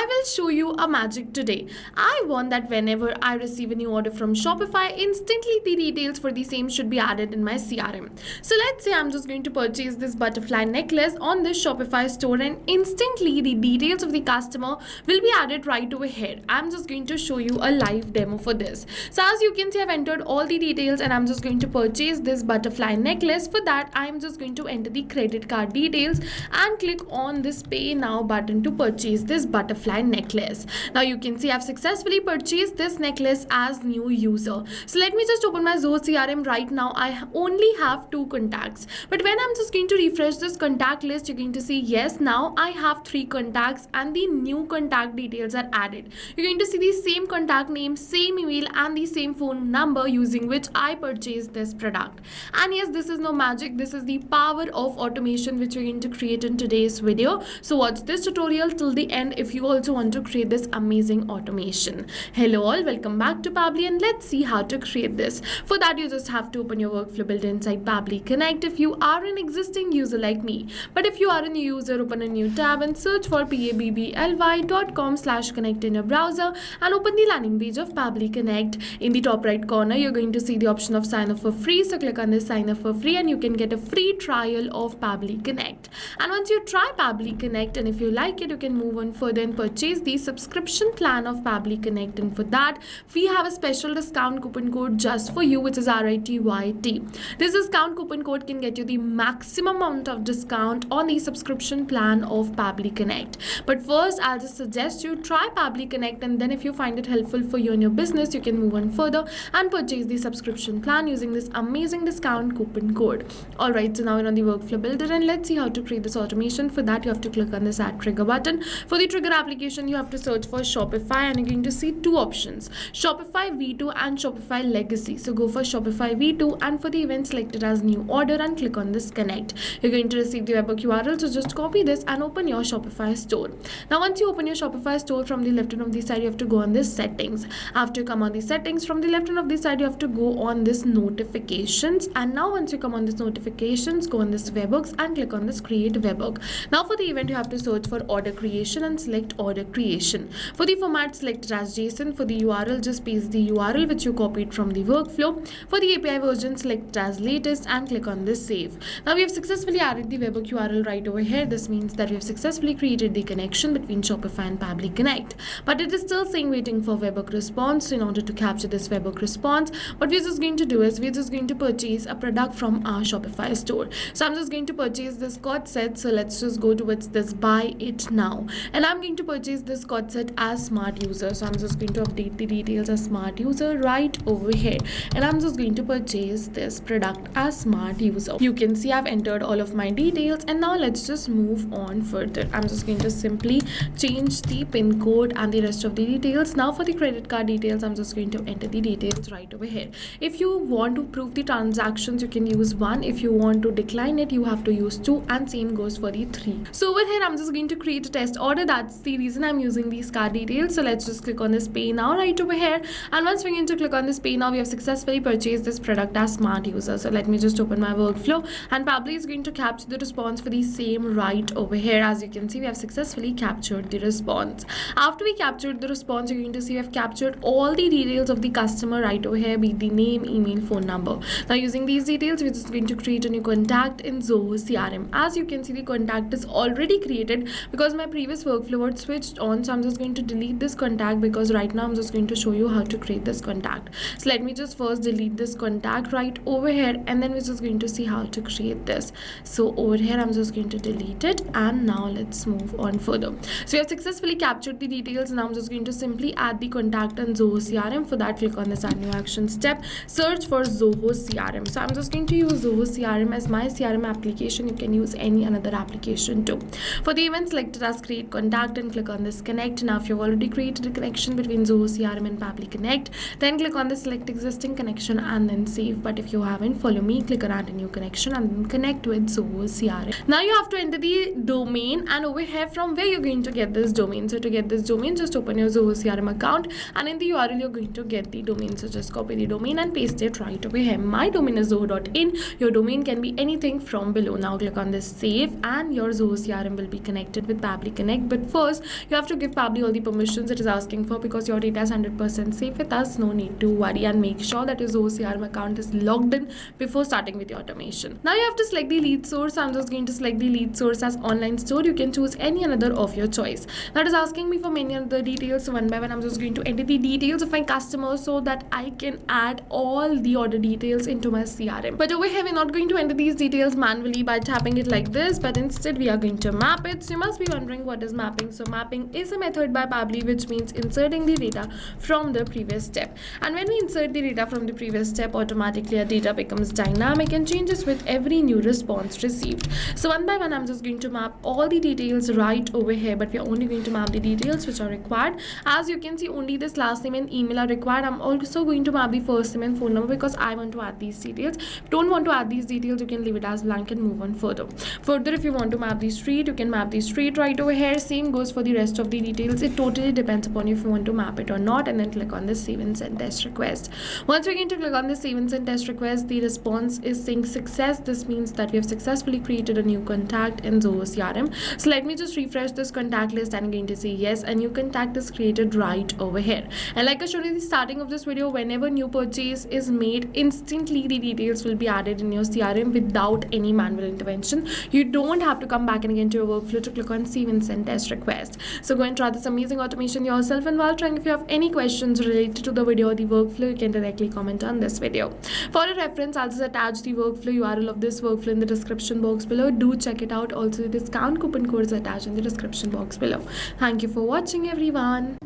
will show you a magic today. I want that whenever I receive a new order from Shopify, instantly the details for the same should be added in my CRM. So let's say I'm just going to purchase this butterfly necklace on this Shopify store, and instantly the details of the customer will be added right over here. I'm just going to show you a live demo for this. So as you can see, I've entered all the details and I'm just going to purchase this butterfly necklace. For that, I'm just going to enter the credit card details and click on this pay now button to purchase this butterfly necklace. Now you can see I've successfully purchased this necklace as new user. So let me just open my Zoho CRM right now. I only have 2 contacts, but when I'm just going to refresh this contact list, you're going to see yes, now I have 3 contacts and the new contact details are added. You're going to see the same contact name, same email and the same phone number using which I purchased this product. And yes, this is no magic, this is the power of automation which we're going to create in today's video. So watch this tutorial till the end if you also want to create this amazing automation. Hello all, welcome back to Pabbly, and let's see how to create this. For that, you just have to open your workflow builder inside Pabbly Connect if you are an existing user like me. But if you are a new user, open a new tab and search for pabbly.com/connect in your browser and open the landing page of Pabbly Connect. In the top right corner, you're going to see the option of sign up for free. So click on this sign up for free and you can get a free trial of Pabbly Connect. And once you try Pabbly Connect and if you like it, you can move on further and purchase the subscription plan of Pabbly Connect. And for that, we have a special discount coupon code just for you, which is RITYT. This discount coupon code can get you the maximum amount of discount on the subscription plan of Pabbly Connect. But first, I'll just suggest you try Pabbly Connect, and then if you find it helpful for you and your business, you can move on further and purchase the subscription plan using this amazing discount coupon code. Alright, so now we're on the workflow builder and let's see how to create this automation. For that, you have to click on this add trigger button. For the trigger application, you have to search for Shopify and you're going to see 2 options, Shopify V2 and Shopify Legacy. So go for Shopify V2 and for the event, select it as new order and click on this connect. You're going to receive the webhook URL, so just copy this and open your Shopify store. Now once you open your Shopify store, from the left hand of the side, you have to go on this settings. After you come on the settings, from the left hand of the side, you have to go on this notifications. And now once you come on this notifications, go on this webhooks and click on this create webhook. Now for the event, you have to search for order creation and select order creation. For the format, select it as JSON. For the URL, just paste the URL which you copied from the workflow. For the API version, select it as latest and click on this save. Now we have successfully added the webhook URL right over here. This means that we have successfully created the connection between Shopify and Pabbly Connect. But it is still saying waiting for webhook response. In order to capture this webhook response, what we're just going to do is we're just going to purchase a product from our Shopify store. So I'm just going to purchase this cord set. So let's just go towards this buy it now. And I'm going to purchase this cord set as smart user. So I'm just going to update the details as smart user right over here. And I'm just going to purchase this product as smart user. You can see I've entered all of my details, and now let's just move on further. I'm just going to simply change the pin code and the rest of the details. Now for the credit card details, I'm just going to enter the details right over here. If you want to prove the transactions, you can use 1. If you want to decline it, you have to use 2, and same goes for the 3. So over here, I'm just going to create a test order. That's the reason I'm using these card details. So let's just click on this pay now right over here. And once we're going to click on this pay now, we have successfully purchased this product as smart user. So let me just open my workflow, and Pabbly is going to capture the response for the same right over here. As you can see, we have successfully captured the response. After we captured the response, you're going to see we have captured all the details of the customer right over here, be it the name, email, phone number. Now using these details, we're just going to create a new contact in Zoho CRM. As you can see, the contact is already created because my previous workflow was switched on. So I'm just going to delete this contact because right now I'm just going to show you how to create this contact. So let me just first delete this contact right over here, and then we're just going to see how to create this. So over here, I'm just going to delete it, and now let's move on further. So we have successfully captured the details. Now I'm just going to simply add the contact in Zoho CRM. For that, click on this add new action step, search for Zoho CRM. So I'm just going to use Zoho CRM as my CRM application. You can use any another application too. For the event, select it as create contact and click on this connect. Now if you've already created a connection between Zoho CRM and Pabbly Connect, then click on the select existing connection and then save. But if you haven't, follow me, click on add a new connection and then connect with Zoho CRM. Now you have to enter the domain, and over here from where you're going to get this domain. So to get this domain, just open your Zoho CRM account, and in the URL you're going to get the domain. So just copy the domain and paste it right over here. My domain is zoho.in. Your domain can be anything from below. Now click on this save, and your Zoho CRM will be connected with Pabbly Connect. But first, you You have to give Pabbly all the permissions it is asking for because your data is 100% safe with us. No need to worry, and make sure that your CRM account is logged in before starting with your automation. Now you have to select the lead source. I'm just going to select the lead source as online store. You can choose any another of your choice. That is asking me for many other details. So one by one, I'm just going to enter the details of my customer so that I can add all the order details into my CRM. But over here, we're not going to enter these details manually by tapping it like this, but instead we are going to map it. So you must be wondering what is mapping. So mapping is a method by Pabbly which means inserting the data from the previous step. And when we insert the data from the previous step, automatically our data becomes dynamic and changes with every new response received. So one by one, I'm just going to map all the details right over here, but we are only going to map the details which are required. As you can see, only this last name and email are required. I'm also going to map the first name and phone number because I want to add these details. If you don't want to add these details, you can leave it as blank and move on further. Further, if you want to map the street, you can map the street right over here. Same goes for the rest of the details. It totally depends upon you if you want to map it or not, and then click on the save and send test request. Once we're going to click on the save and send test request, the response is saying success. This means that we have successfully created a new contact in Zoho CRM. So let me just refresh this contact list, and I'm going to say yes, a new contact is created right over here. And like I showed you at the starting of this video, whenever new purchase is made, instantly the details will be added in your CRM without any manual intervention. You don't have to come back and again to your workflow to click on save and send test request. So go and try this amazing automation yourself, and while trying, if you have any questions related to the video or the workflow, you can directly comment on this video. For a reference, I'll just attach the workflow URL of this workflow in the description box below. Do check it out. Also, the discount coupon code is attached in the description box below. Thank you for watching, everyone.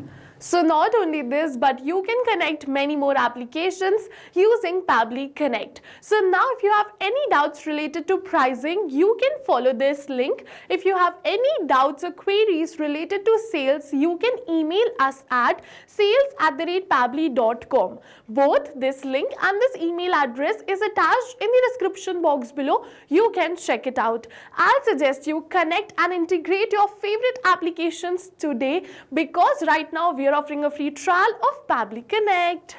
So not only this, but you can connect many more applications using Pabbly Connect. So now if you have any doubts related to pricing, you can follow this link. If you have any doubts or queries related to sales, you can email us at sales@pabbly.com. Both this link and this email address is attached in the description box below. You can check it out. I'll suggest you connect and integrate your favorite applications today, because right now we are offering a free trial of Pabbly Connect.